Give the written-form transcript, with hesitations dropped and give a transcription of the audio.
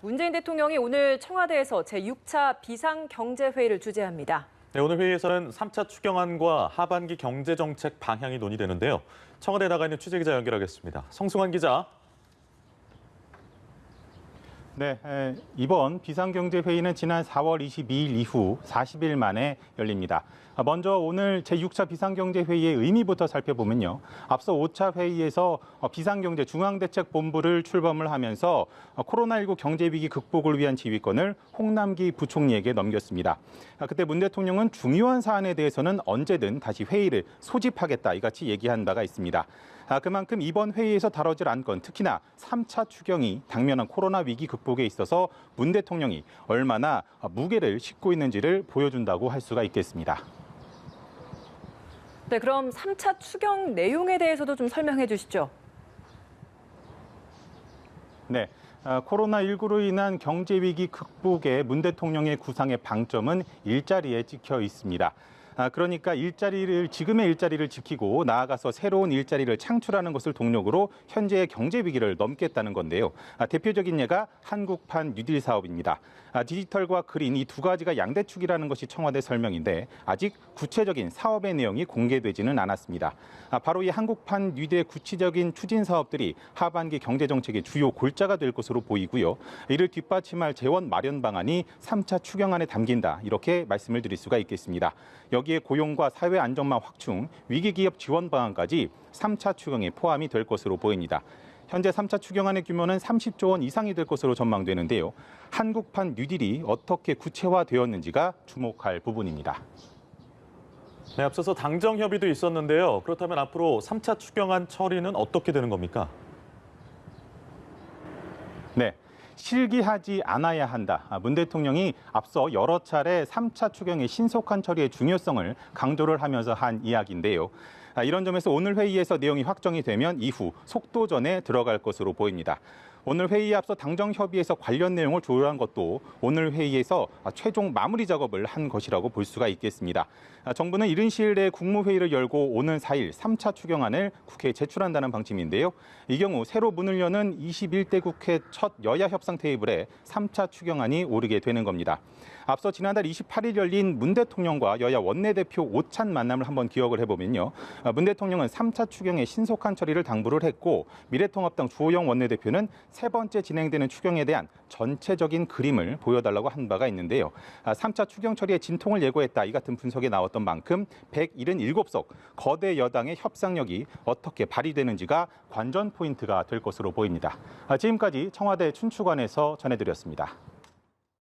문재인 대통령이 오늘 청와대에서 제6차 비상경제회의를 주재합니다. 네, 오늘 회의에서는 3차 추경안과 하반기 경제정책 방향이 논의되는데요. 청와대에 나가 있는 취재기자 연결하겠습니다. 성승환 기자. 네, 이번 비상경제회의는 지난 4월 22일 이후 40일 만에 열립니다. 먼저 오늘 제6차 비상경제회의의 의미부터 살펴보면요. 앞서 5차 회의에서 비상경제 중앙대책본부를 출범을 하면서 코로나19 경제위기 극복을 위한 지휘권을 홍남기 부총리에게 넘겼습니다. 그때 문 대통령은 중요한 사안에 대해서는 언제든 다시 회의를 소집하겠다 이같이 얘기한 바가 있습니다. 그만큼 이번 회의에서 다뤄질 안건, 특히나 3차 추경이 당면한 코로나 위기 극복에 있어서 문 대통령이 얼마나 무게를 싣고 있는지를 보여준다고 할 수가 있겠습니다. 네, 그럼 3차 추경 내용에 대해서도 좀 설명해 주시죠. 네. 코로나19로 인한 경제위기 극복에 문 대통령의 구상의 방점은 일자리에 찍혀 있습니다. 그러니까 지금의 일자리를 지키고 나아가서 새로운 일자리를 창출하는 것을 동력으로 현재의 경제 위기를 넘겠다는 건데요. 대표적인 예가 한국판 뉴딜 사업입니다. 디지털과 그린 이 두 가지가 양대축이라는 것이 청와대 설명인데 아직 구체적인 사업의 내용이 공개되지는 않았습니다. 바로 이 한국판 뉴딜의 구체적인 추진 사업들이 하반기 경제정책의 주요 골자가 될 것으로 보이고요. 이를 뒷받침할 재원 마련 방안이 3차 추경안에 담긴다. 이렇게 말씀을 드릴 수가 있겠습니다. 여기에 고용과 사회 안정망 확충, 위기기업 지원 방안까지 3차 추경에 포함이 될 것으로 보입니다. 현재 3차 추경안의 규모는 30조 원 이상이 될 것으로 전망되는데요. 한국판 뉴딜이 어떻게 구체화되었는지가 주목할 부분입니다. 네, 앞서서 당정 협의도 있었는데요. 그렇다면 앞으로 3차 추경안 처리는 어떻게 되는 겁니까? 네. 실기하지 않아야 한다. 문 대통령이 앞서 여러 차례 3차 추경의 신속한 처리의 중요성을 강조를 하면서 한 이야기인데요. 이런 점에서 오늘 회의에서 내용이 확정이 되면 이후 속도전에 들어갈 것으로 보입니다. 오늘 회의에 앞서 당정 협의에서 관련 내용을 조율한 것도 오늘 회의에서 최종 마무리 작업을 한 것이라고 볼 수가 있겠습니다. 정부는 이른 시일 내에 국무회의를 열고 오는 4일 3차 추경안을 국회에 제출한다는 방침인데요. 이 경우 새로 문을 여는 21대 국회 첫 여야 협상 테이블에 3차 추경안이 오르게 되는 겁니다. 앞서 지난달 28일 열린 문 대통령과 여야 원내대표 오찬 만남을 한번 기억을 해보면요. 문 대통령은 3차 추경의 신속한 처리를 당부를 했고 미래통합당 주호영 원내대표는 세 번째 진행되는 추경에 대한 전체적인 그림을 보여달라고 한 바가 있는데요. 3차 추경 처리에 진통을 예고했다. 이 같은 분석이 나왔던 만큼 177석 거대 여당의 협상력이 어떻게 발휘되는지가 관전 포인트가 될 것으로 보입니다. 지금까지 청와대 춘추관에서 전해드렸습니다.